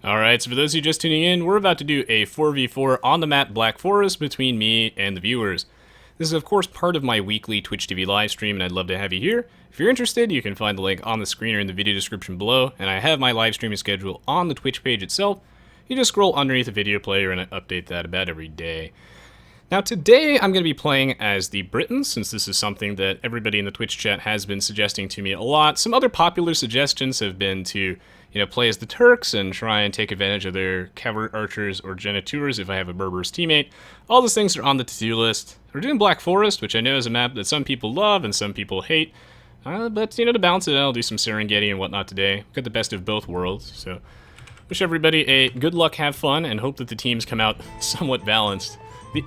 Alright, so for those of you just tuning in, we're about to do a 4v4 on the map Black Forest between me and the viewers. This is of course part of my weekly Twitch TV live stream, and I'd love to have you here. If you're interested, you can find the link on the screen or in the video description below, and I have my live streaming schedule on the Twitch page itself. You just scroll underneath the video player and I update that about every day. Now today I'm going to be playing as the Britons, since this is something that everybody in the Twitch chat has been suggesting to me a lot. Some other popular suggestions have been to, play as the Turks and try and take advantage of their cavalry archers or genitours if I have a Berber's teammate. All those things are on the to-do list. We're doing Black Forest, which I know is a map that some people love and some people hate. But, to balance it out, I'll do some Serengeti and whatnot today. Got the best of both worlds, so wish everybody a good luck, have fun, and hope that the teams come out somewhat balanced.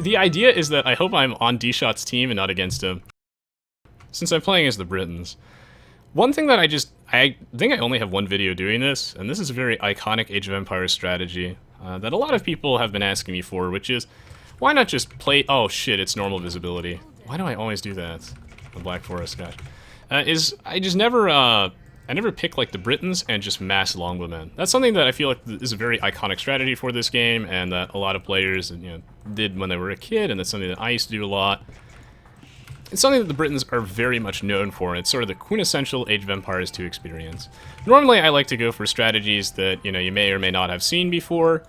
The idea is that I hope I'm on D-Shot's team and not against him, since I'm playing as the Britons. One thing that I think I only have one video doing this, and this is a very iconic Age of Empires strategy that a lot of people have been asking me for, which is, why not just play... Oh shit, it's normal visibility. Why do I always do that? The Black Forest, gosh. I never pick like the Britons and just mass Longbowmen. That's something that I feel like is a very iconic strategy for this game, and that a lot of players did when they were a kid, and that's something that I used to do a lot. It's something that the Britons are very much known for, and it's sort of the quintessential Age of Empires 2 experience. Normally I like to go for strategies that you may or may not have seen before,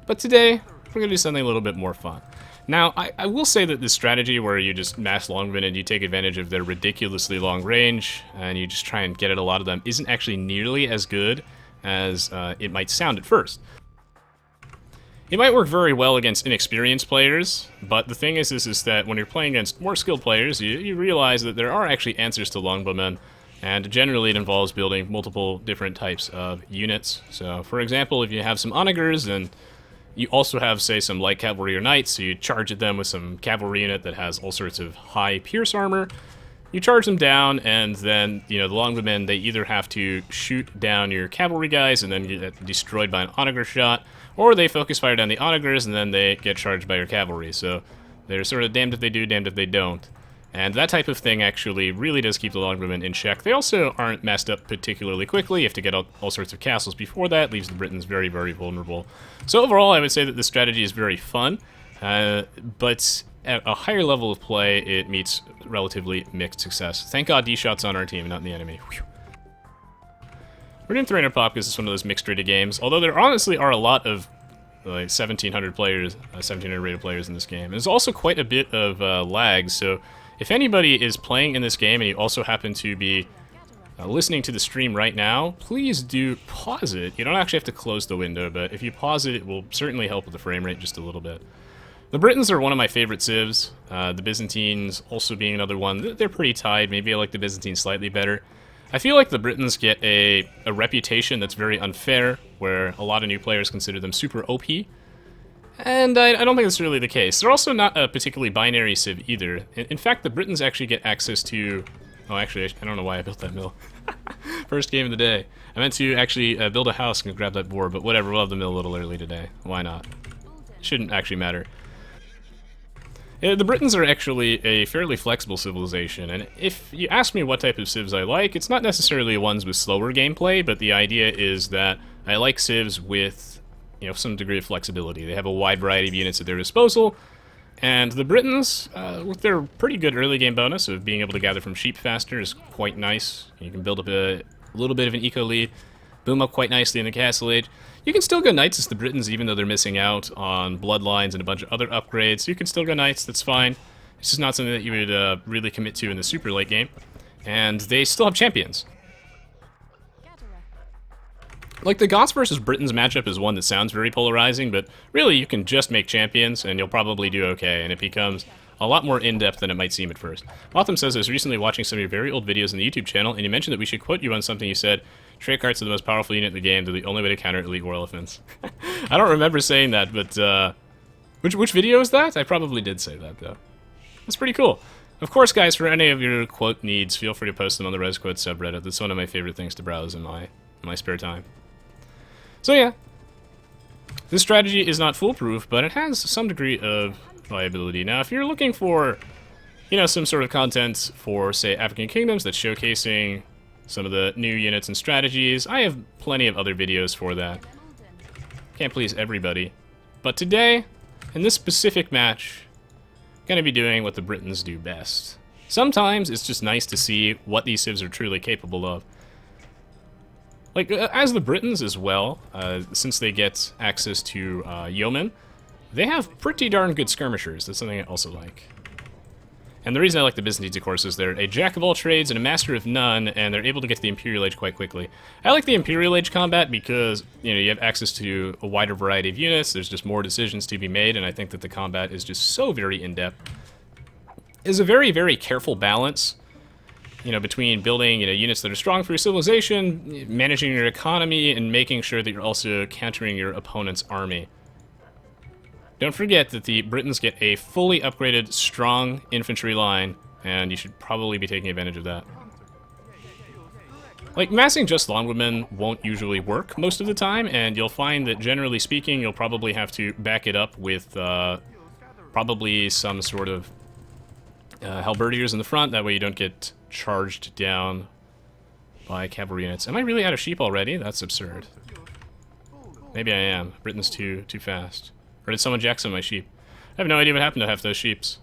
but today we're going to do something a little bit more fun. Now, I will say that this strategy where you just mass Longbowmen and you take advantage of their ridiculously long range, and you just try and get at a lot of them, isn't actually nearly as good as it might sound at first. It might work very well against inexperienced players, but the thing is that when you're playing against more skilled players, you realize that there are actually answers to Longbowmen, and generally it involves building multiple different types of units. So, for example, if you have some onagers, and you also have, say, some light cavalry or knights, so you charge at them with some cavalry unit that has all sorts of high pierce armor. You charge them down, and then, the Longbowmen, they either have to shoot down your cavalry guys and then get destroyed by an onager shot, or they focus fire down the onagers and then they get charged by your cavalry. So they're sort of damned if they do, damned if they don't. And that type of thing actually really does keep the Longbowmen in check. They also aren't messed up particularly quickly. You have to get all sorts of castles before that. Leaves the Britons very, very vulnerable. So overall, I would say that this strategy is very fun, but at a higher level of play, it meets relatively mixed success. Thank God D-Shot's on our team, not in the enemy. Whew. We're doing 300 pop because it's one of those mixed rated games, although there honestly are a lot of like 1,700 players, 1,700 rated players in this game. There's also quite a bit of lag, so if anybody is playing in this game and you also happen to be listening to the stream right now, please do pause it. You don't actually have to close the window, but if you pause it, it will certainly help with the frame rate just a little bit. The Britons are one of my favorite civs, the Byzantines also being another one. They're pretty tied. Maybe I like the Byzantines slightly better. I feel like the Britons get a reputation that's very unfair, where a lot of new players consider them super OP, and I don't think that's really the case. They're also not a particularly binary civ either. In fact, the Britons actually get access to... Oh, actually, I don't know why I built that mill. First game of the day. I meant to actually build a house and grab that board, but whatever, we'll have the mill a little early today. Why not? Shouldn't actually matter. The Britons are actually a fairly flexible civilization, and if you ask me what type of civs I like, it's not necessarily ones with slower gameplay, but the idea is that I like civs with, some degree of flexibility. They have a wide variety of units at their disposal, and the Britons, with their pretty good early game bonus of being able to gather from sheep faster, is quite nice. You can build up a little bit of an eco lead, boom up quite nicely in the Castle Age. You can still go Knights as the Britons, even though they're missing out on Bloodlines and a bunch of other upgrades. You can still go Knights, that's fine. It's just not something that you would really commit to in the super late game. And they still have champions. Like, the Goths versus Britons matchup is one that sounds very polarizing, but really you can just make champions and you'll probably do okay, and it becomes a lot more in-depth than it might seem at first. Botham says, I was recently watching some of your very old videos on the YouTube channel, and you mentioned that we should quote you on something you said. Trade carts are the most powerful unit in the game. They're the only way to counter elite war elephants. I don't remember saying that, but which video is that? I probably did say that, though. That's pretty cool. Of course, guys, for any of your quote needs, feel free to post them on the ResQuote subreddit. That's one of my favorite things to browse in my spare time. So yeah, this strategy is not foolproof, but it has some degree of viability. Now, if you're looking for, some sort of content for, say, African kingdoms that's showcasing some of the new units and strategies, I have plenty of other videos for that. Can't please everybody. But today, in this specific match, I'm gonna be doing what the Britons do best. Sometimes it's just nice to see what these civs are truly capable of. Like, as the Britons as well, since they get access to yeomen, they have pretty darn good skirmishers. That's something I also like. And the reason I like the Byzantines, of course, is they're a jack of all trades and a master of none, and they're able to get to the Imperial Age quite quickly. I like the Imperial Age combat because, you know, you have access to a wider variety of units, there's just more decisions to be made, and I think that the combat is just so very in-depth. It's a very, very careful balance, you know, between building, you know, units that are strong for your civilization, managing your economy, and making sure that you're also countering your opponent's army. Don't forget that the Britons get a fully upgraded, strong infantry line, and you should probably be taking advantage of that. Like, massing just Longbowmen won't usually work most of the time, and you'll find that, generally speaking, you'll probably have to back it up with probably some sort of halberdiers in the front. That way you don't get charged down by cavalry units. Am I really out of sheep already? That's absurd. Maybe I am. Britain's too fast. Or did someone jack some of my sheep? I have no idea what happened to half those sheeps.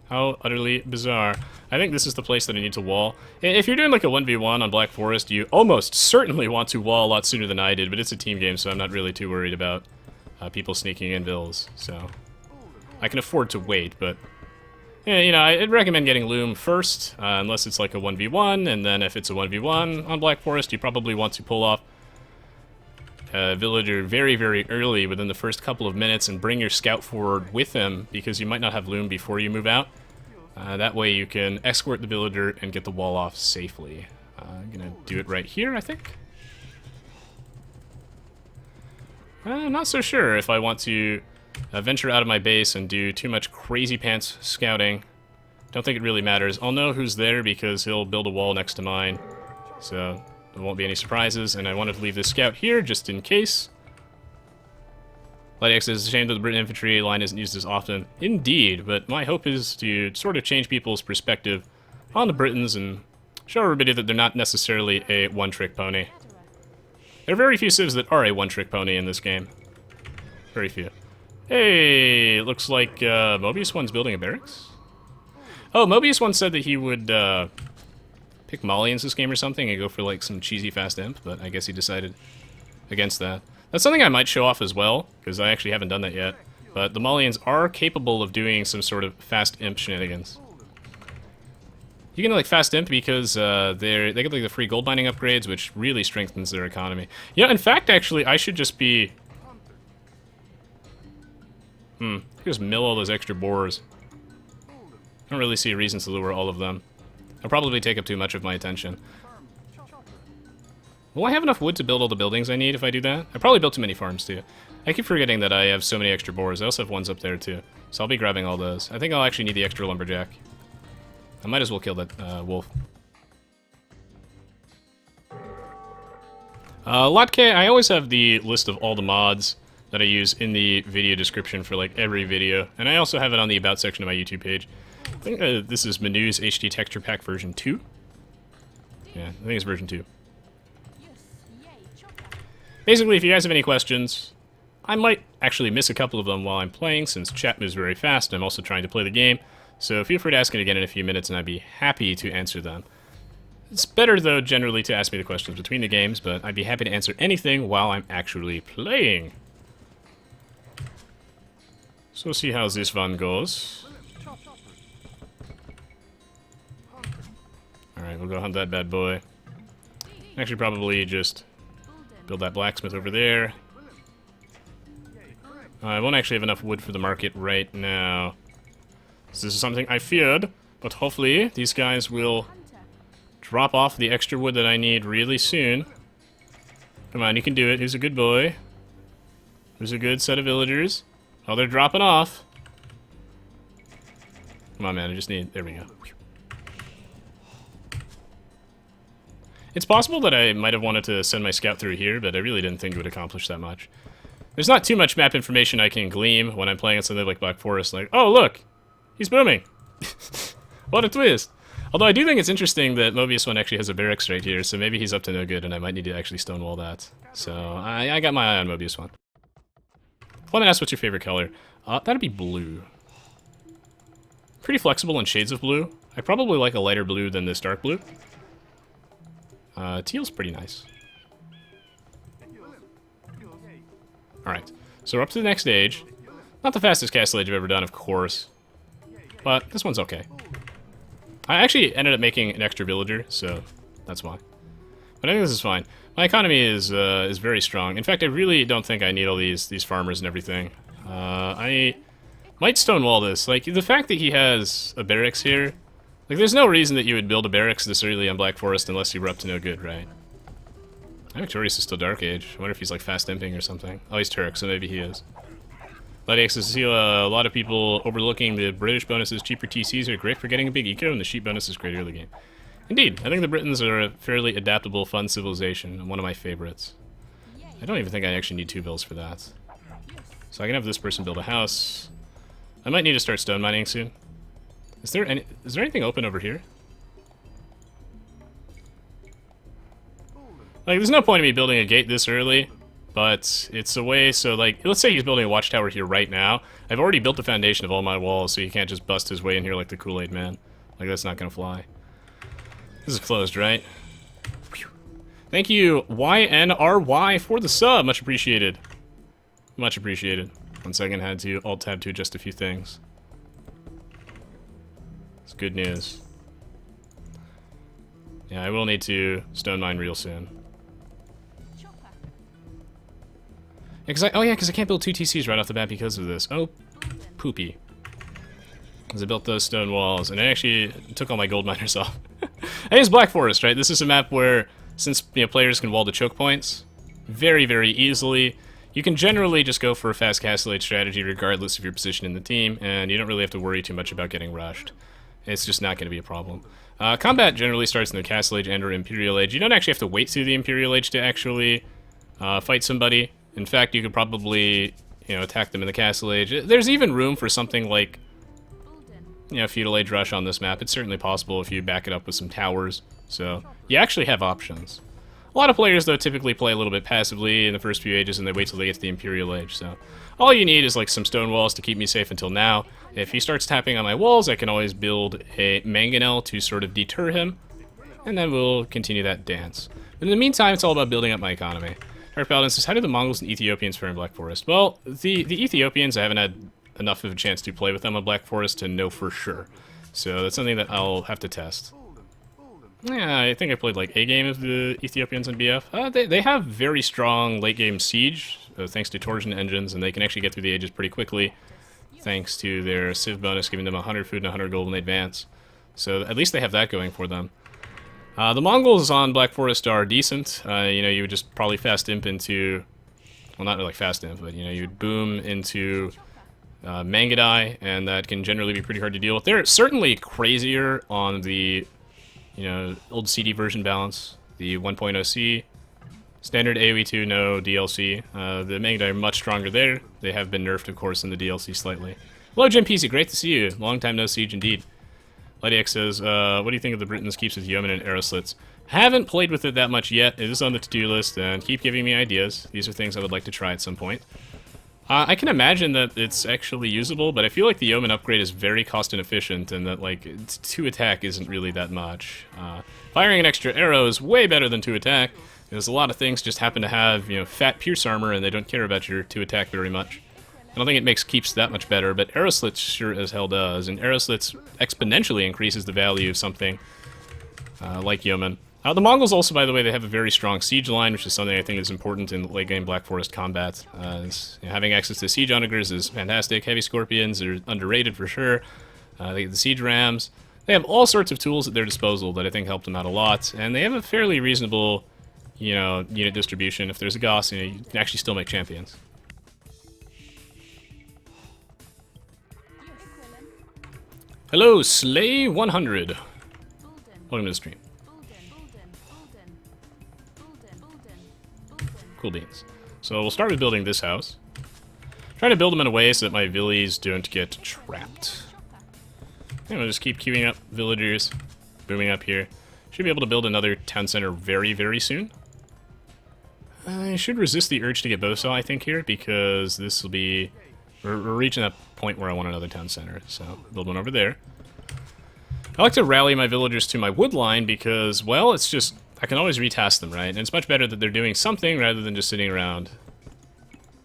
How utterly bizarre. I think this is the place that I need to wall. If you're doing like a 1v1 on Black Forest, you almost certainly want to wall a lot sooner than I did, but it's a team game, so I'm not really too worried about people sneaking in vills, so I can afford to wait, but yeah, you know, I'd recommend getting loom first, unless it's like a 1v1, and then if it's a 1v1 on Black Forest, you probably want to pull off villager very, very early within the first couple of minutes and bring your scout forward with him, because you might not have loom before you move out. That way you can escort the villager and get the wall off safely. I'm gonna do it right here, I think. I'm not so sure if I want to venture out of my base and do too much crazy pants scouting. Don't think it really matters. I'll know who's there because he'll build a wall next to mine, so there won't be any surprises, and I wanted to leave this scout here just in case. Light X is a shame that the Briton infantry line isn't used as often. Indeed, but my hope is to sort of change people's perspective on the Britons and show everybody that they're not necessarily a one-trick pony. There are very few civs that are a one-trick pony in this game. Very few. Hey, it looks like Mobius One's building a barracks? Oh, Mobius One said that he would pick Malians this game or something and go for like some cheesy fast imp, but I guess he decided against that. That's something I might show off as well, because I actually haven't done that yet. But the Malians are capable of doing some sort of fast imp shenanigans. You can like fast imp because they get like the free gold mining upgrades, which really strengthens their economy. Yeah, in fact, actually, I should just be just mill all those extra boars. I don't really see a reason to lure all of them. I'll probably take up too much of my attention. Will I have enough wood to build all the buildings I need if I do that? I probably built too many farms too. I keep forgetting that I have so many extra boars. I also have ones up there too. So I'll be grabbing all those. I think I'll actually need the extra lumberjack. I might as well kill that wolf. Latke, I always have the list of all the mods that I use in the video description for like every video. And I also have it on the about section of my YouTube page. I think this is Menu's HD Texture Pack version 2. Yeah, I think it's version 2. Basically, if you guys have any questions, I might actually miss a couple of them while I'm playing, since chat moves very fast, and I'm also trying to play the game. So feel free to ask it again in a few minutes, and I'd be happy to answer them. It's better, though, generally to ask me the questions between the games, but I'd be happy to answer anything while I'm actually playing. So see how this one goes. Alright, we'll go hunt that bad boy. Actually, probably just build that blacksmith over there. I won't actually have enough wood for the market right now. This is something I feared, but hopefully these guys will drop off the extra wood that I need really soon. Come on, you can do it. Who's a good boy? Who's a good set of villagers? Oh, they're dropping off. Come on, man, I just need... There we go. It's possible that I might have wanted to send my scout through here, but I really didn't think it would accomplish that much. There's not too much map information I can glean when I'm playing on something like Black Forest, like, oh, look! He's booming! What a twist! Although I do think it's interesting that Mobius 1 actually has a barracks right here, so maybe he's up to no good and I might need to actually stonewall that. So I got my eye on Mobius 1. Let me ask, what's your favorite color? That'd be blue. Pretty flexible in shades of blue. I probably like a lighter blue than this dark blue. Teal's pretty nice. Alright, so we're up to the next stage. Not the fastest castle age I've ever done, of course. But this one's okay. I actually ended up making an extra villager, so that's why. But I think this is fine. My economy is very strong. In fact, I really don't think I need all these farmers and everything. I might stonewall this. Like, the fact that he has a barracks here, like, there's no reason that you would build a barracks this early on Black Forest unless you were up to no good, right? I think Victorious is still Dark Age. I wonder if he's, like, fast imping or something. Oh, he's Turk, so maybe he is. Ladies, I see a lot of people overlooking the British bonuses. Cheaper TCs are great for getting a big eco, and the sheep bonus is great early game. Indeed, I think the Britons are a fairly adaptable, fun civilization, and one of my favorites. I don't even think I actually need 2 bills for that. So I can have this person build a house. I might need to start stone mining soon. Is there anything open over here? Like, there's no point in me building a gate this early, but it's a way, so, like, let's say he's building a watchtower here right now. I've already built the foundation of all my walls, so he can't just bust his way in here like the Kool-Aid man. Like, that's not gonna fly. This is closed, right? Whew. Thank you, YNRY, for the sub. Much appreciated. Much appreciated. 1 second, had to alt-tab to adjust a few things. It's good news. Yeah, I will need to stone mine real soon. Yeah, because I can't build 2 TCs right off the bat because of this. Oh, poopy. Because I built those stone walls, and I actually took all my gold miners off. I use Black Forest, right? This is a map where, since players can wall the choke points very, very easily, you can generally just go for a fast castle age strategy regardless of your position in the team, and you don't really have to worry too much about getting rushed. It's just not going to be a problem. Combat generally starts in the Castle Age and or Imperial Age. You don't actually have to wait through the Imperial Age to actually fight somebody. In fact, you could probably, attack them in the Castle Age. There's even room for something like, Feudal Age Rush on this map. It's certainly possible if you back it up with some towers. So, you actually have options. A lot of players, though, typically play a little bit passively in the first few ages and they wait till they get to the Imperial Age. So, all you need is, like, some stone walls to keep me safe until now. If he starts tapping on my walls, I can always build a mangonel to sort of deter him. And then we'll continue that dance. But in the meantime, it's all about building up my economy. Dark Paladin says, how do the Mongols and Ethiopians fare in Black Forest? Well, the Ethiopians, I haven't had enough of a chance to play with them on Black Forest to know for sure. So that's something that I'll have to test. Yeah, I think I played like a game of the Ethiopians on BF. They have very strong late game siege, thanks to torsion engines, and they can actually get through the ages pretty quickly, thanks to their Civ bonus giving them 100 food and 100 gold when they advance. So at least they have that going for them. The Mongols on Black Forest are decent. You would just probably fast imp into, well, not really fast imp, but you'd boom into Mangadai, and that can generally be pretty hard to deal with. They're certainly crazier on the old CD version balance, the 1.0C, standard Aoe2, no DLC. The Mangadai are much stronger there. They have been nerfed, of course, in the DLC slightly. Hello, Jim Peasy, great to see you. Long time no siege, indeed. Lightyx says, what do you think of the Britons keeps with Yeoman and Aeroslits? Haven't played with it that much yet. It is on the to-do list, and keep giving me ideas. These are things I would like to try at some point. I can imagine that it's actually usable, but I feel like the Yeoman upgrade is very cost inefficient, and that, like, 2 attack isn't really that much. Firing an extra arrow is way better than 2 attack, because a lot of things just happen to have, fat pierce armor, and they don't care about your 2 attack very much. I don't think it makes keeps that much better, but Aeroslits sure as hell does, and Aeroslits exponentially increases the value of something like Yeoman. The Mongols also, by the way, they have a very strong siege line, which is something I think is important in late-game Black Forest combat. Having access to siege onagers is fantastic. Heavy Scorpions are underrated for sure. They get the siege rams. They have all sorts of tools at their disposal that I think help them out a lot, and they have a fairly reasonable, unit distribution. If there's a Goss, you can actually still make champions. Hello, Slay100. Welcome to the stream. Cool beans. So we'll start with building this house. Trying to build them in a way so that my villies don't get trapped. And we'll just keep queuing up villagers. booming up here. Should be able to build another town center very, very soon. I should resist the urge to get Bosaw, I think, here, because this will be... We're reaching that point where I want another town center, so build one over there. I like to rally my villagers to my wood line because, well, it's just... I can always retask them, right? And it's much better that they're doing something rather than just sitting around.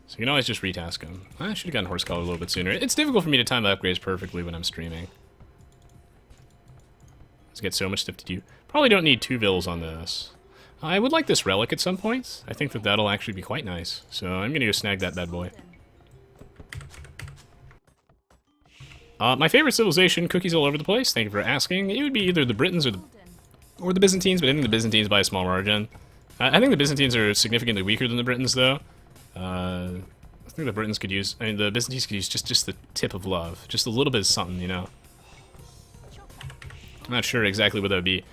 So you can always just retask them. I should have gotten Horse Collar a little bit sooner. It's difficult for me to time the upgrades perfectly when I'm streaming. Let's get so much stuff to do. Probably don't need 2 vills on this. I would like this relic at some point. I think that that'll actually be quite nice. So I'm going to go snag that bad boy. My favorite civilization, cookies all over the place. Thank you for asking. It would be either the Britons or the Byzantines, but I think the Byzantines by a small margin. I think the Byzantines are significantly weaker than the Britons, though. I think the Britons could use... I mean, the Byzantines could use just the tip of love. Just a little bit of something, you know? I'm not sure exactly what that would be.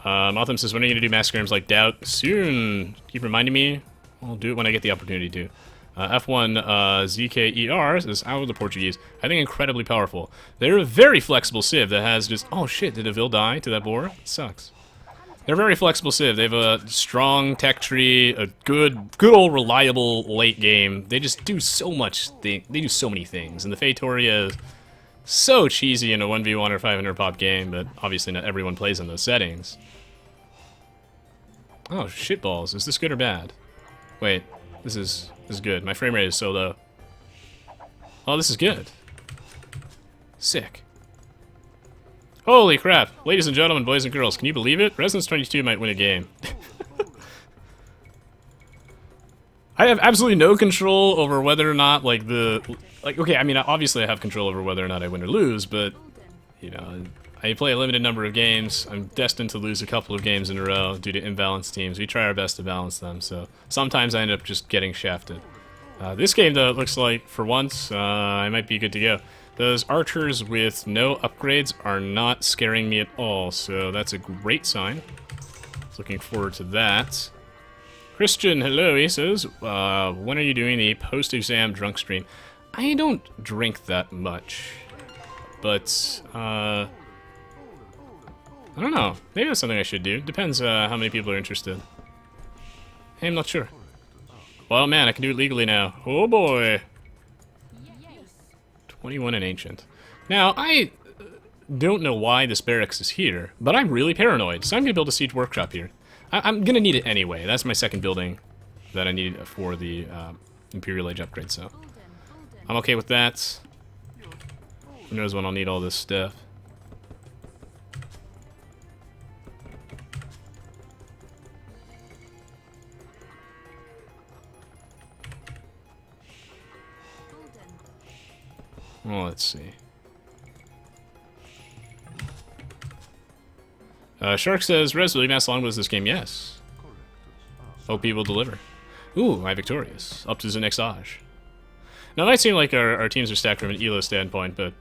Motham says, when are you going to do massacre games like Doubt? Soon. Keep reminding me. I'll do it when I get the opportunity to. F1 ZKER says, out of the Portuguese. I think incredibly powerful. They're a very flexible civ that has just... Oh shit, did a Vil die to that boar? It sucks. They're a very flexible civ. They have a strong tech tree, a good old reliable late game. They just do so much. They do so many things. And the Feitoria is so cheesy in a 1v1 or 500 pop game, but obviously not everyone plays in those settings. Oh, shitballs. Is this good or bad? Wait, this is good. My frame rate is so low. Oh, this is good. Sick. Holy crap. Ladies and gentlemen, boys and girls, can you believe it? Resonance 22 might win a game. I have absolutely no control over whether or not, okay, I mean, obviously I have control over whether or not I win or lose, but, you know, I play a limited number of games. I'm destined to lose a couple of games in a row due to imbalanced teams. We try our best to balance them, so sometimes I end up just getting shafted. This game, though, it looks like, for once, I might be good to go. Those archers with no upgrades are not scaring me at all, so that's a great sign. Looking forward to that. Christian, hello, he says, when are you doing the post-exam drunk stream? I don't drink that much, but, I don't know. Maybe that's something I should do. Depends how many people are interested. Hey, I'm not sure. Well, man, I can do it legally now. Oh, boy. 21 and Ancient. Now, I don't know why this barracks is here, but I'm really paranoid, so I'm going to build a siege workshop here. I'm going to need it anyway. That's my second building that I need for the Imperial Age upgrade, so I'm okay with that. Who knows when I'll need all this stuff. Well, let's see. Shark says, Res, will you mass longbows this game? Yes. OP will deliver. Ooh, I victorious. Up to the next age. Now, it might seem like our teams are stacked from an ELO standpoint, but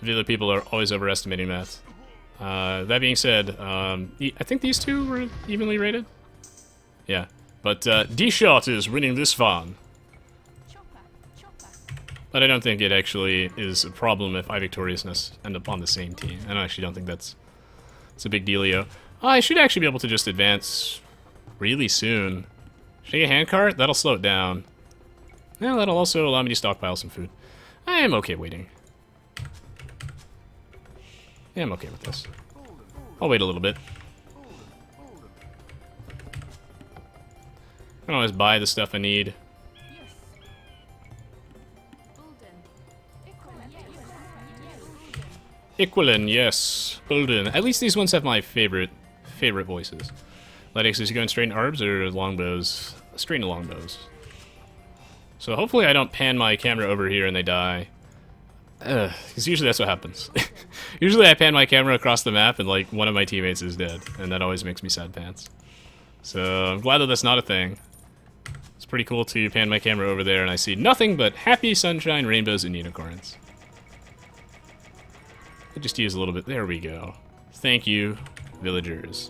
the other people are always overestimating that. That being said, I think these two were evenly rated? Yeah. But D-Shot is winning this one. But I don't think it actually is a problem if iVictoriousness end up on the same team. I actually don't think it's a big dealio. I should actually be able to just advance really soon. Should I get a handcart? That'll slow it down. Now that'll also allow me to stockpile some food. I am okay waiting. Yeah, I'm okay with this. I'll wait a little bit. I can always buy the stuff I need. Iquilin, yes. Bulden. At least these ones have my favorite voices. Lydex, is he going straight into arbs or longbows? Straight into longbows. So hopefully I don't pan my camera over here and they die. Because usually that's what happens. Usually I pan my camera across the map and like one of my teammates is dead. And that always makes me sad pants. So I'm glad that that's not a thing. It's pretty cool to pan my camera over there and I see nothing but happy sunshine, rainbows, and unicorns. I just use a little bit. There we go. Thank you, villagers.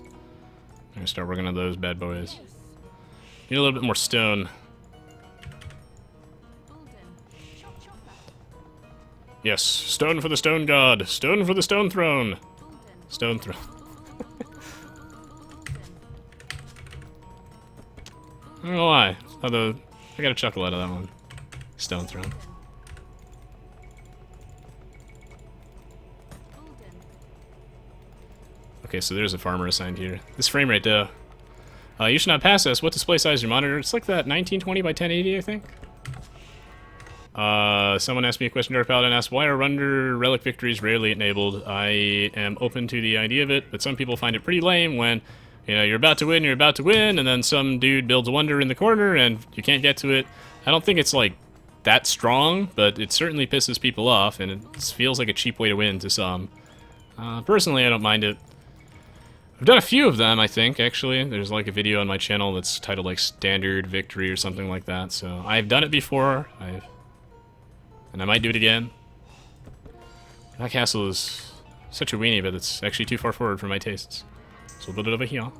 I'm gonna start working on those bad boys. Need a little bit more stone. Yes, stone for the stone god. Stone for the stone throne. Stone throne. don't know why. Although, I got a chuckle out of that one. Stone thrown. Okay, so there's a farmer assigned here. This frame rate, though. You should not pass us. What display size is your monitor? It's like that 1920 by 1080, I think. Someone asked me a question. Dark Paladin asked, why are Render Relic Victories rarely enabled? I am open to the idea of it, but some people find it pretty lame when, you know, you're about to win, and then some dude builds a wonder in the corner, and you can't get to it. I don't think it's, like, that strong, but it certainly pisses people off, and it feels like a cheap way to win to some. Personally, I don't mind it. I've done a few of them, I think, actually. There's like a video on my channel that's titled like Standard Victory or something like that. So I've done it before, and I might do it again. That castle is such a weenie, but it's actually too far forward for my tastes. So a little bit over here.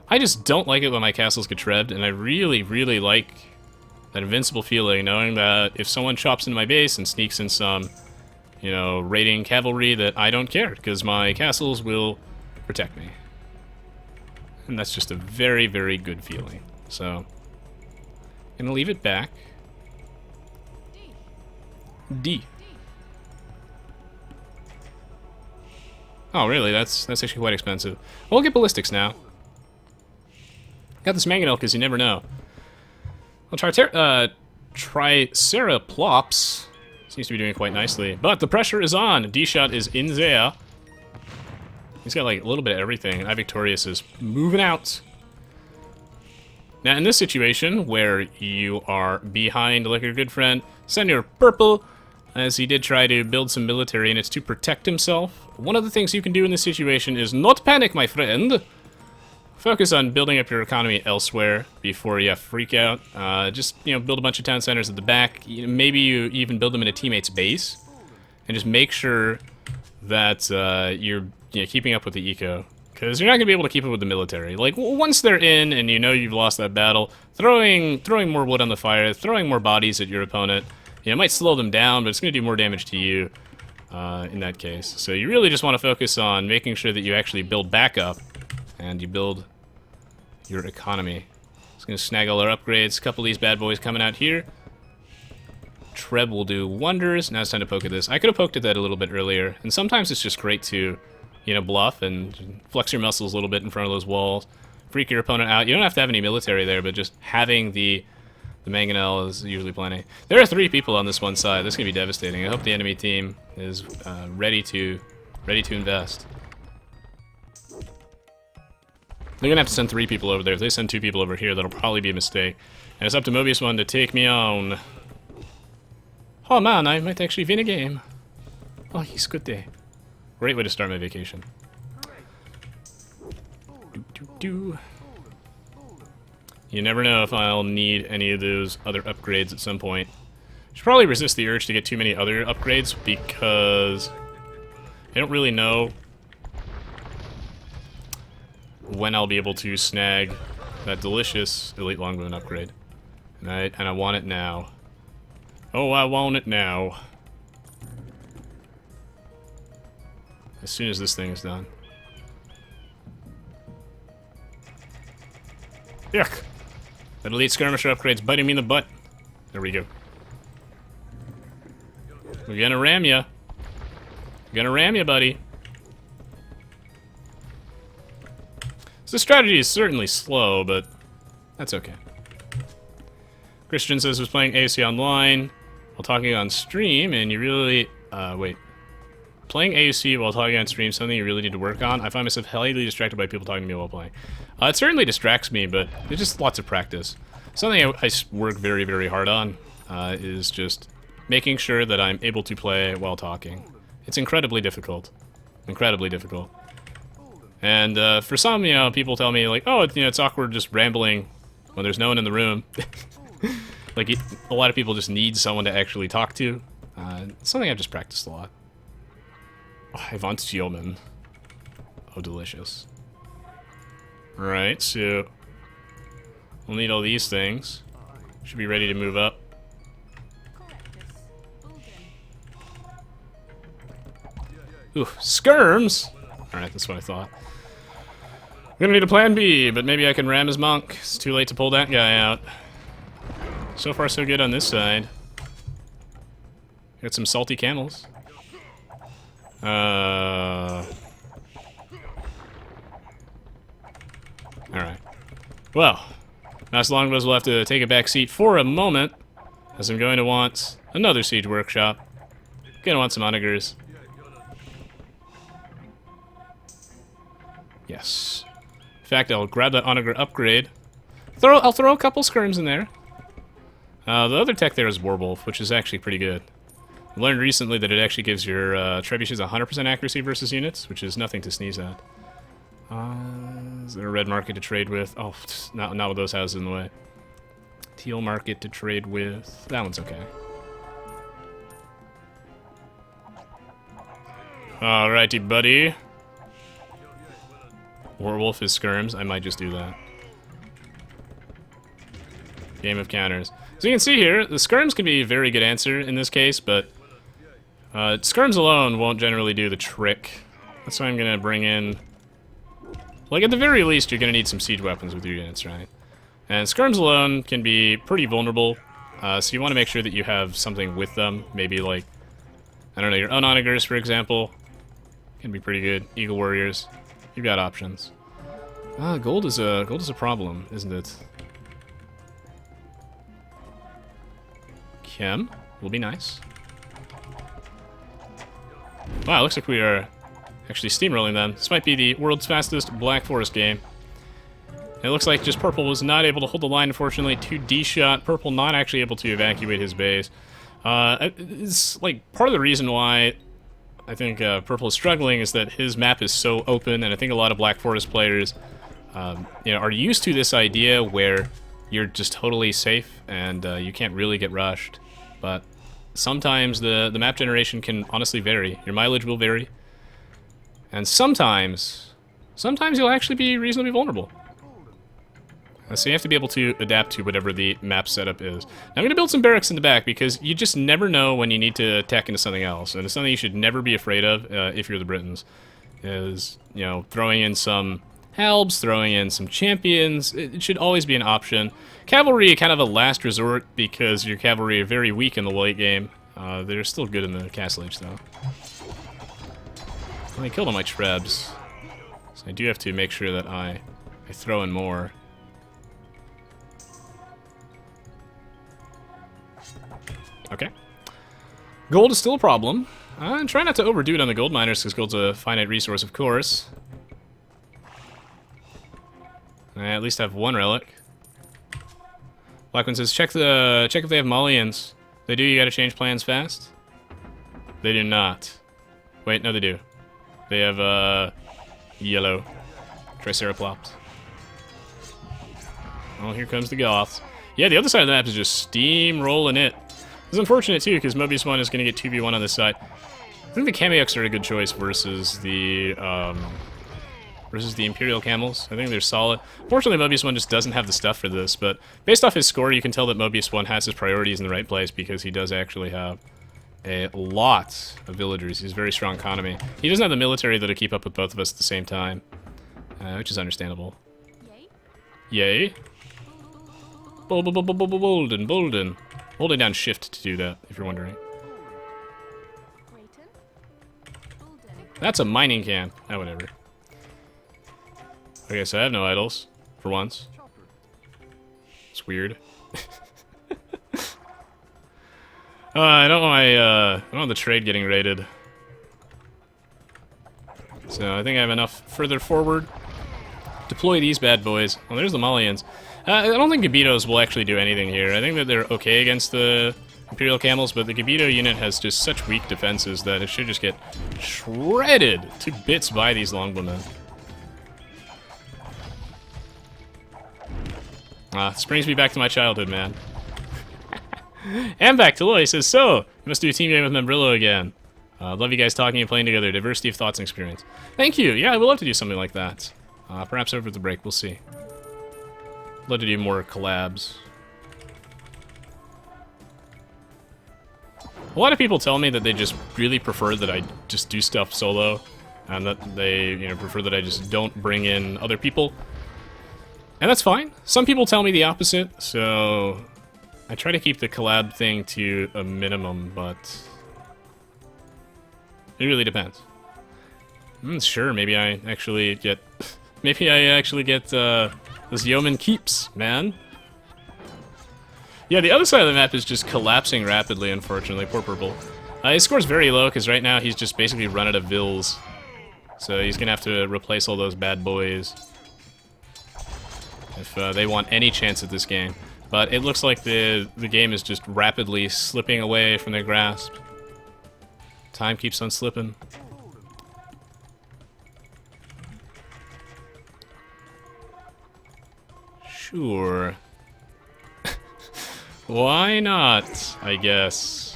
I just don't like it when my castles get trebbed, and I really, really like that invincible feeling, knowing that if someone chops into my base and sneaks in some, you know, raiding cavalry, that I don't care, because my castles will protect me. And that's just a very, very good feeling. So, gonna leave it back. D. Oh, really? That's actually quite expensive. We'll get ballistics now. Got this mangonel because you never know. Well, Triceraplops seems to be doing quite nicely, but the pressure is on. D-Shot is in there. He's got like a little bit of everything. I Victorious is moving out. Now, in this situation where you are behind like your good friend, Senor Purple, as he did try to build some military, and it's to protect himself. One of the things you can do in this situation is not panic, my friend. Focus on building up your economy elsewhere before you freak out. Just, you know, build a bunch of town centers at the back. Maybe you even build them in a teammate's base, and just make sure that you're keeping up with the eco. Because you're not going to be able to keep up with the military. Like, once they're in and you know you've lost that battle, throwing more wood on the fire, throwing more bodies at your opponent, you know, it might slow them down, but it's going to do more damage to you in that case. So you really just want to focus on making sure that you actually build back up and you build your economy. Just going to snag all our upgrades. A couple of these bad boys coming out here. Treb will do wonders. Now it's time to poke at this. I could have poked at that a little bit earlier, and sometimes it's just great to, you know, bluff and flex your muscles a little bit in front of those walls. Freak your opponent out. You don't have to have any military there, but just having the mangonel is usually plenty. There are 3 people on this one side. This is going to be devastating. I hope the enemy team is ready to invest. They're going to have to send 3 people over there. If they send 2 people over here, that'll probably be a mistake. And it's up to Mobius 1 to take me on. Oh man, I might actually win a game. Oh, he's good day. Great way to start my vacation. You never know if I'll need any of those other upgrades at some point. Should probably resist the urge to get too many other upgrades because I don't really know when I'll be able to snag that delicious Elite Longbowmen upgrade. And I want it now. Oh, I want it now. As soon as this thing is done. Yuck! That Elite Skirmisher upgrade's biting me in the butt. There we go. We're gonna ram ya. We're gonna ram ya, buddy. So the strategy is certainly slow, but that's okay. Christian says was playing AOC online while talking on stream, and you really... wait. Playing AOC while talking on stream is something you really need to work on. I find myself highly distracted by people talking to me while playing. It certainly distracts me, but it's just lots of practice. Something I work very, very hard on is just making sure that I'm able to play while talking. It's incredibly difficult. Incredibly difficult. And for some, you know, people tell me, like, oh, you know, it's awkward just rambling when there's no one in the room. Like, a lot of people just need someone to actually talk to. It's something I've just practiced a lot. Oh, Aoe2. Oh, delicious. Alright, so we'll need all these things. Should be ready to move up. Ooh, skirms! Alright, that's what I thought. gonna need a plan B, but maybe I can ram his monk. It's too late to pull that guy out. So far, so good on this side. Got some salty camels. Alright. Well, Mass Longbows will have to take a back seat for a moment, as I'm going to want another siege workshop. Gonna want some onagers. Yes. In fact, I'll grab that onager upgrade. I'll throw a couple skirms in there. The other tech there is Warwolf, which is actually pretty good. I learned recently that it actually gives your trebuchets 100% accuracy versus units, which is nothing to sneeze at. Is there a red market to trade with? Oh, not with those houses in the way. Teal market to trade with. That one's okay. Alrighty, buddy. Warwolf is skirms. I might just do that. Game of counters. So you can see here, the skirms can be a very good answer in this case, but skirms alone won't generally do the trick. That's why I'm going to bring in... Like, at the very least, you're going to need some siege weapons with your units, right? And skirms alone can be pretty vulnerable, so you want to make sure that you have something with them. Maybe, like, I don't know, your onagers, for example. Can be pretty good. Eagle warriors. You've got options. Gold is a problem, isn't it? Chem will be nice. Wow, looks like we are actually steamrolling them. This might be the world's fastest Black Forest game. It looks like just Purple was not able to hold the line, unfortunately. 2D shot. Purple not actually able to evacuate his base. It's like part of the reason why I think Purple is struggling is that his map is so open, and I think a lot of Black Forest players are used to this idea where you're just totally safe and you can't really get rushed. But sometimes the map generation can honestly vary. Your mileage will vary. And sometimes you'll actually be reasonably vulnerable. So you have to be able to adapt to whatever the map setup is. Now, I'm going to build some barracks in the back because you just never know when you need to attack into something else. And it's something you should never be afraid of if you're the Britons. Is, throwing in some halbs, throwing in some champions. It should always be an option. Cavalry, kind of a last resort because your cavalry are very weak in the late game. They're still good in the Castle Age, though. Well, they killed all my trebs. So I do have to make sure that I throw in more. Okay. Gold is still a problem. Try not to overdo it on the gold miners, because gold's a finite resource, of course. I at least have one relic. Blackman says, check if they have mullions. They do, you gotta change plans fast. They do not. Wait, no they do. They have, yellow. Triceratops. Oh, here comes the Goths. Yeah, the other side of the map is just steamrolling it. It's unfortunate, too, because Mobius 1 is going to get 2v1 on this side. I think the Kameyuks are a good choice versus the Imperial Camels. I think they're solid. Fortunately, Mobius 1 just doesn't have the stuff for this, but based off his score, you can tell that Mobius 1 has his priorities in the right place because he does actually have a lot of villagers. He's a very strong economy. He doesn't have the military that'll keep up with both of us at the same time, which is understandable. Yay. Bolden. Holding down shift to do that, if you're wondering. That's a mining camp. Whatever. Okay, so I have no idols, for once. It's weird. I don't want the trade getting raided. So I think I have enough further forward. Deploy these bad boys. Well, there's the Malians. I don't think Gabitos will actually do anything here. I think that they're okay against the Imperial Camels, but the Gabito unit has just such weak defenses that it should just get shredded to bits by these Longbowmen. This brings me back to my childhood, man. And back to Loy. He says, so, you must do a team game with Membrillo again. Love you guys talking and playing together. Diversity of thoughts and experience. Thank you. Yeah, I would love to do something like that. Perhaps over the break. We'll see. Love to do more collabs. A lot of people tell me that they just really prefer that I just do stuff solo. and that they, you know, prefer that I just don't bring in other people. And that's fine. Some people tell me the opposite, so I try to keep the collab thing to a minimum, but it really depends. Sure, maybe I actually get those yeoman keeps, man. Yeah, the other side of the map is just collapsing rapidly, unfortunately. Poor Purple. His score's very low, because right now he's just basically run out of vills. So he's gonna have to replace all those bad boys if they want any chance at this game. But it looks like the game is just rapidly slipping away from their grasp. Time keeps on slipping. Sure. Why not, I guess.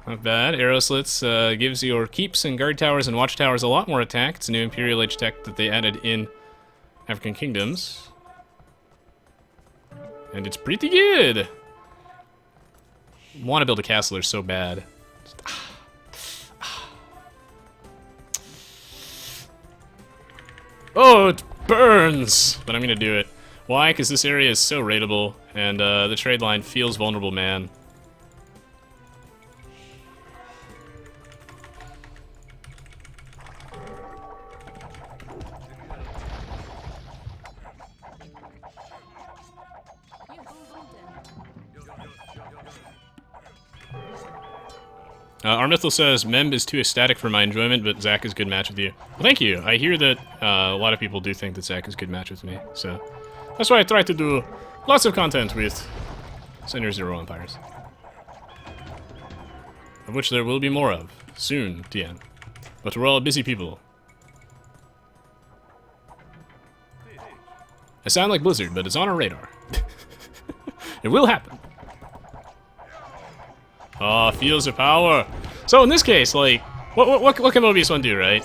Not bad. Arrow slits gives your keeps and guard towers and watchtowers a lot more attack. It's a new Imperial Age tech that they added in African Kingdoms. And it's pretty good! Want to build a castle, they're so bad. Oh, it burns! But I'm gonna do it. Why? Because this area is so raidable, and the trade line feels vulnerable, man. Armithil says, Memb is too ecstatic for my enjoyment, but Zach is a good match with you. Well, thank you. I hear that a lot of people do think that Zach is a good match with me, so that's why I try to do lots of content with Senior Zero Empires. Of which there will be more of, soon, TN. But we're all busy people. I sound like Blizzard, but it's on our radar. It will happen. Ah, Fields of Power. So in this case, like, what can Mobius 1 do, right?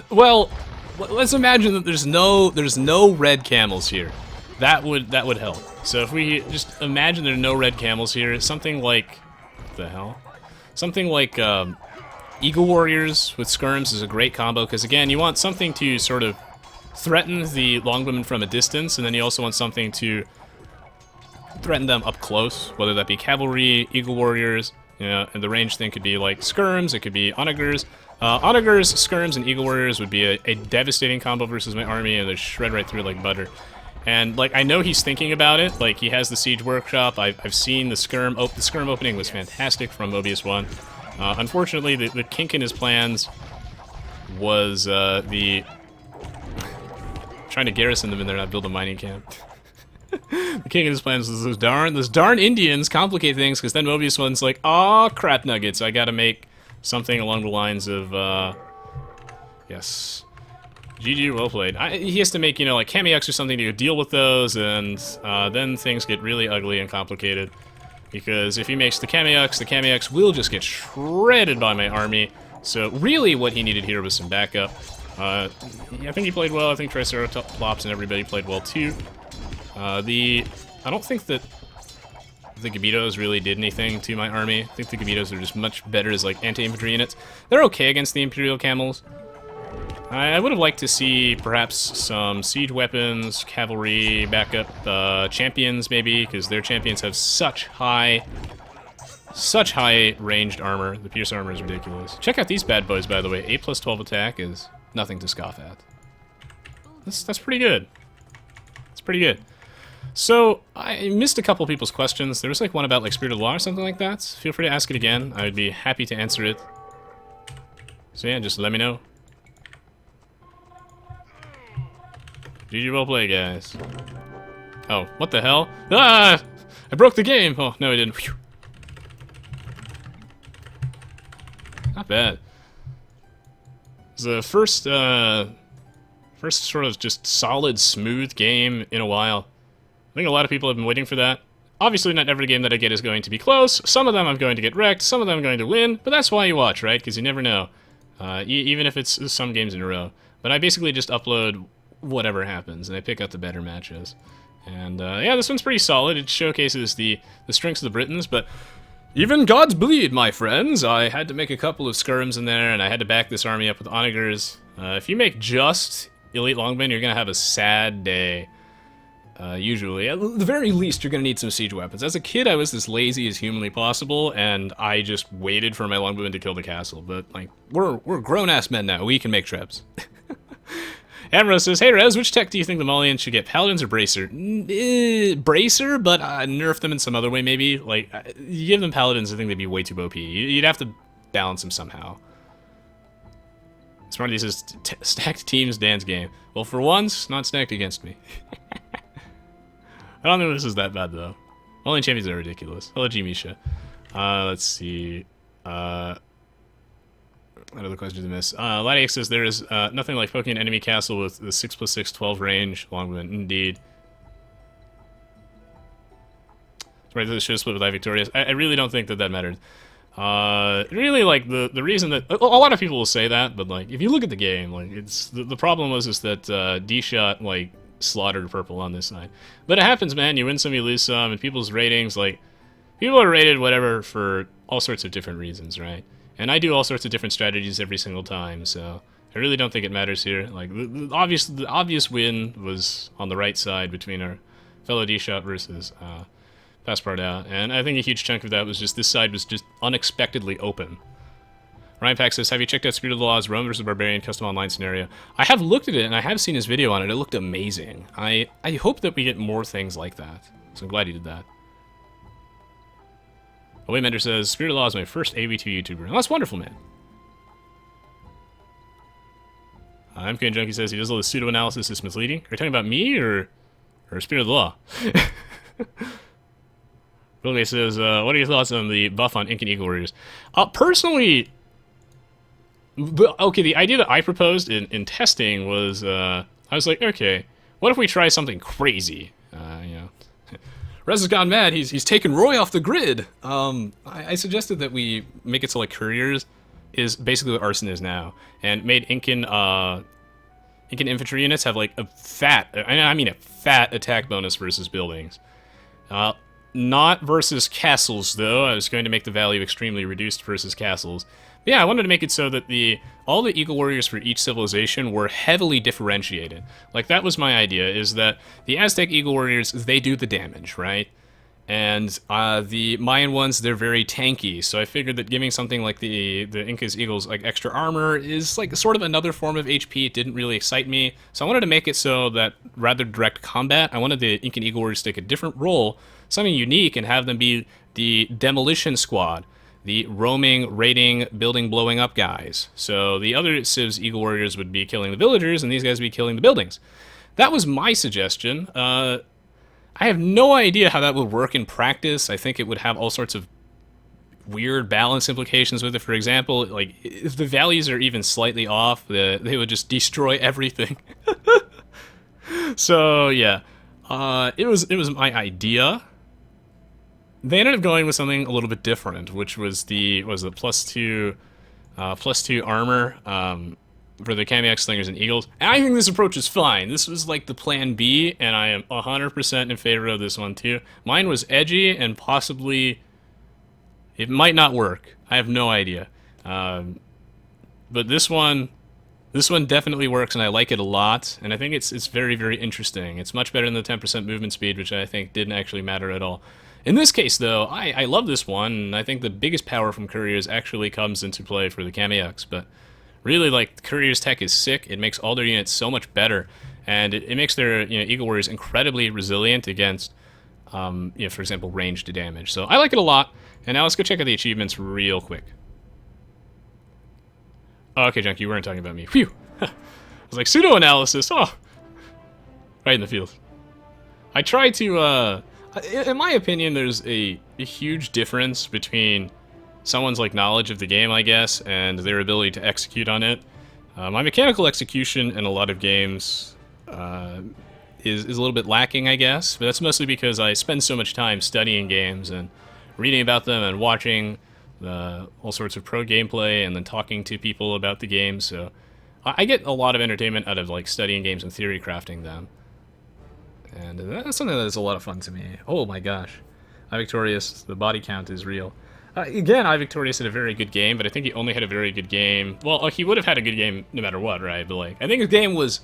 Well, let's imagine that there's no red camels here. That would help. So if we just imagine there are no red camels here, something like, what the hell? Something like Eagle Warriors with Skirms is a great combo, because again, you want something to sort of threaten the Longbowmen from a distance, and then you also want something to threaten them up close, whether that be cavalry, Eagle Warriors, you know, and the range thing could be like Skirms, it could be Onagers. Onagers, Skirms, and Eagle Warriors would be a devastating combo versus my army, and they shred right through like butter. And like, I know he's thinking about it, like he has the Siege Workshop, I've seen the Skirm, the Skirm opening was fantastic from Mobius 1. Unfortunately, the kink in his plans was trying to garrison them in there, not build a mining camp. The king of his plans was those darn Indians complicate things, because then Mobius 1's like, aw, crap nuggets, I gotta make something along the lines of, yes. GG, well played. He has to make, you know, like Kamiyaks or something to deal with those, and then things get really ugly and complicated. Because if he makes the Kamiyaks will just get shredded by my army. So really what he needed here was some backup. I think he played well, I think Triceratops and everybody played well too. I don't think that the Gabitos really did anything to my army. I think the Gabitos are just much better as like anti-infantry units. They're okay against the Imperial Camels. I would have liked to see perhaps some siege weapons, cavalry, backup, champions maybe, because their champions have such high ranged armor. The pierce armor is ridiculous. Check out these bad boys, by the way. 8+12 attack is nothing to scoff at. That's pretty good. It's pretty good. So, I missed a couple people's questions. There was like one about like Spirit of the Law or something like that. Feel free to ask it again. I would be happy to answer it. So yeah, just let me know. GG, well played, guys. Oh, what the hell? Ah! I broke the game! Oh, no I didn't. Whew. Not bad. It's the first sort of just solid, smooth game in a while. I think a lot of people have been waiting for that. Obviously, not every game that I get is going to be close. Some of them I'm going to get wrecked, some of them I'm going to win, but that's why you watch, right? Because you never know. Even if it's some games in a row. But I basically just upload whatever happens, and I pick out the better matches. And yeah, this one's pretty solid. It showcases the strengths of the Britons, but Even gods bleed, my friends. I had to make a couple of skirms in there, and I had to back this army up with onagers. If you make just Elite Longbowmen, you're gonna have a sad day. Usually. At the very least, you're gonna need some siege weapons. As a kid, I was as lazy as humanly possible, and I just waited for my Longbowmen to kill the castle. But, like, we're grown-ass men now. We can make trebs. Ambrose says, hey Rez, which tech do you think the Malians should get? Paladins or Bracer? Bracer, but nerf them in some other way, maybe. Like, you give them Paladins, I think they'd be way too OP. You'd have to balance them somehow. Smarty says, stacked teams, Dan's game. Well, for once, not stacked against me. I don't think this is that bad, though. Only champions are ridiculous. Hello, G Misha. Let's see. What other questions to miss? Latiax says there is nothing like poking an enemy castle with the 6+6, 12 range Longbowmen. Indeed. Right, this should split with I Victorious. I really don't think that that mattered. Really, like, the reason that... A lot of people will say that, but, like, if you look at the game, like, it's... The problem was is that D-Shot, like, slaughtered purple on this side. But it happens, man. You win some, you lose some, and people's ratings, like... People are rated whatever for all sorts of different reasons, right? And I do all sorts of different strategies every single time, so I really don't think it matters here. Like, the obvious win was on the right side between our fellow D-Shot versus Passport out, and I think a huge chunk of that was just this side was just unexpectedly open. Ryan Pack says, have you checked out Spirit of the Laws, Rome versus Barbarian custom online scenario? I have looked at it, and I have seen his video on it. It looked amazing. I hope that we get more things like that, so I'm glad he did that. Waymender says, Spirit of the Law is my first Aoe2 YouTuber. Oh, that's wonderful, man. MK Junkie says he does all the pseudo-analysis is misleading. Are you talking about me or Spirit of the Law? Billy says, what are your thoughts on the buff on Ink and Eagle Warriors? Personally, okay, the idea that I proposed in testing was, I was like, okay, what if we try something crazy? You know. Rez has gone mad. He's taken Roy off the grid. I suggested that we make it so like couriers is basically what arson is now, and made Incan infantry units have like a fat, I mean a fat attack bonus versus buildings. Not versus castles though. I was going to make the value extremely reduced versus castles. But yeah, I wanted to make it so that all the Eagle Warriors for each civilization were heavily differentiated. Like, that was my idea, is that the Aztec Eagle Warriors, they do the damage, right? And the Mayan ones, they're very tanky, so I figured that giving something like the Inca's Eagles like extra armor is like sort of another form of HP. It didn't really excite me, so I wanted to make it so that rather direct combat, I wanted the Incan Eagle Warriors to take a different role, something unique, and have them be the demolition squad. The roaming, raiding, building, blowing up guys. So the other Civs Eagle Warriors would be killing the villagers, and these guys would be killing the buildings. That was my suggestion. I have no idea how that would work in practice. I think it would have all sorts of weird balance implications with it. For example, like, if the values are even slightly off, they would just destroy everything. So, yeah. It was my idea. They ended up going with something a little bit different, which was the +2 armor for the Kamiox Slingers and Eagles. And I think this approach is fine. This was like the plan B, and I am 100% in favor of this one too. Mine was edgy, and possibly it might not work. I have no idea. But this one definitely works, and I like it a lot. And I think it's very, very interesting. It's much better than the 10% movement speed, which I think didn't actually matter at all. In this case, though, I love this one, and I think the biggest power from Couriers actually comes into play for the Kamiox, but really, like, Couriers tech is sick. It makes all their units so much better, and it makes their, you know, Eagle Warriors incredibly resilient against, you know, for example, ranged damage. So I like it a lot, and now let's go check out the achievements real quick. Oh, okay, Junkie, you weren't talking about me. Phew! I was like, pseudo-analysis, oh! Right in the field. I try to, in my opinion, there's a huge difference between someone's like knowledge of the game, I guess, and their ability to execute on it. My mechanical execution in a lot of games is a little bit lacking, I guess, but that's mostly because I spend so much time studying games and reading about them and watching all sorts of pro gameplay and then talking to people about the game, so I get a lot of entertainment out of like studying games and theory crafting them. And that's something that is a lot of fun to me. Oh my gosh. I'm Victorious. The body count is real. Again, I Victorious had a very good game, but I think he only had a very good game. Well, he would have had a good game no matter what, right? But like, I think his game was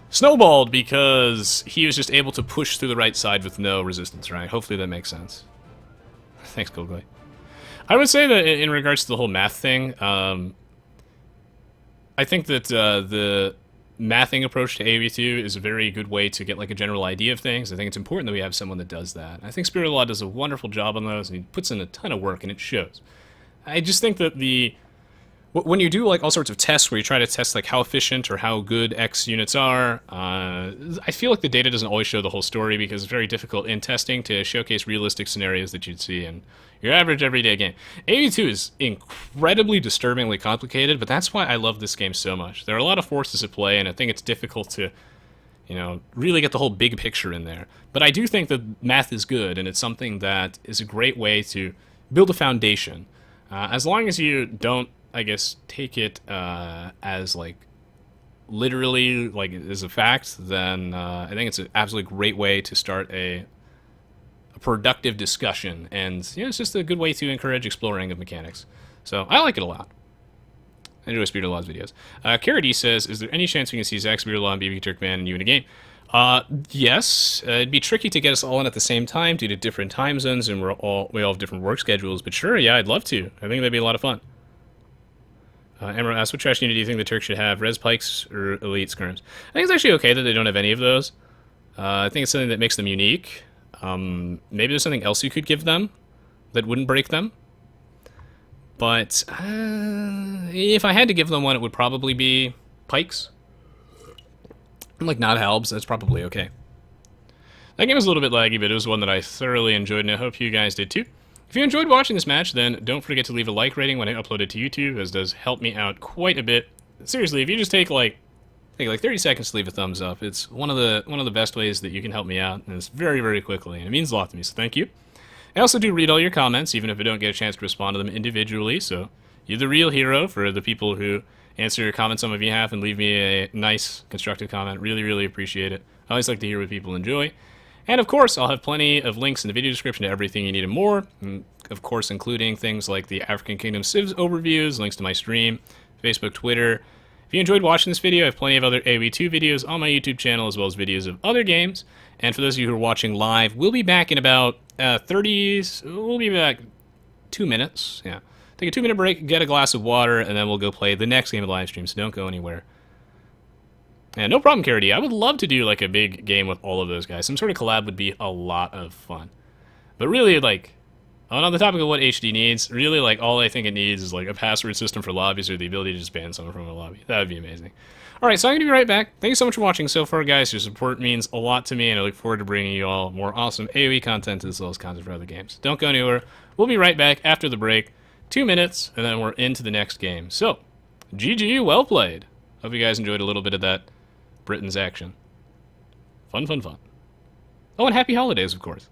snowballed because he was just able to push through the right side with no resistance, right? Hopefully that makes sense. Thanks, Googly. I would say that in regards to the whole math thing, I think that the mathing approach to Aoe2 is a very good way to get like a general idea of things. I think it's important that we have someone that does that. I think Spirit of the Law does a wonderful job on those, and he puts in a ton of work, and it shows. I just think that when you do like all sorts of tests where you try to test like how efficient or how good X units are, I feel like the data doesn't always show the whole story because it's very difficult in testing to showcase realistic scenarios that you'd see in your average everyday game. Aoe2 is incredibly disturbingly complicated, but that's why I love this game so much. There are a lot of forces at play, and I think it's difficult to, really get the whole big picture in there. But I do think that math is good, and it's something that is a great way to build a foundation. As long as you don't, I guess, take it as like literally like as a fact, then I think it's an absolutely great way to start a productive discussion, and it's just a good way to encourage exploring of mechanics. So I like it a lot. I enjoy Spirit of Law's videos. Carity says, is there any chance we can see Zach, Spirit of Law, and BB Turkman and you in a game? Yes. It'd be tricky to get us all in at the same time due to different time zones, and we all have different work schedules, but sure, yeah, I'd love to. I think that'd be a lot of fun. Emerald asks, what trash unit do you think the Turks should have? Res Pikes or Elite Skirms? I think it's actually okay that they don't have any of those. I think it's something that makes them unique. Maybe there's something else you could give them that wouldn't break them. But if I had to give them one, it would probably be Pikes. Like, not Halbs, that's probably okay. That game was a little bit laggy, but it was one that I thoroughly enjoyed, and I hope you guys did too. If you enjoyed watching this match, then don't forget to leave a like rating when I upload it to YouTube, as does help me out quite a bit. Seriously, if you just take like 30 seconds to leave a thumbs up, it's one of the best ways that you can help me out, and it's very, very quickly, and it means a lot to me, so thank you. I also do read all your comments, even if I don't get a chance to respond to them individually, so you're the real hero for the people who answer your comments on my behalf and leave me a nice, constructive comment. Really, really appreciate it. I always like to hear what people enjoy. And of course, I'll have plenty of links in the video description to everything you need and more, and of course including things like the African Kingdom Civs overviews, links to my stream, Facebook, Twitter. If you enjoyed watching this video, I have plenty of other Aoe2 videos on my YouTube channel, as well as videos of other games. And for those of you who are watching live, we'll be back in about we'll be back 2 minutes. Yeah. Take a 2-minute break, get a glass of water, and then we'll go play the next game of the live stream, so don't go anywhere. Yeah, no problem, Carity. I would love to do like a big game with all of those guys. Some sort of collab would be a lot of fun. But really, like, on the topic of what HD needs, really, like, all I think it needs is like a password system for lobbies or the ability to just ban someone from a lobby. That would be amazing. Alright, so I'm going to be right back. Thank you so much for watching so far, guys. Your support means a lot to me, and I look forward to bringing you all more awesome AoE content as well as content for other games. Don't go anywhere. We'll be right back after the break. 2 minutes, and then we're into the next game. So, GG, well played. Hope you guys enjoyed a little bit of that Britons action. Fun, fun, fun. Oh, and happy holidays, of course.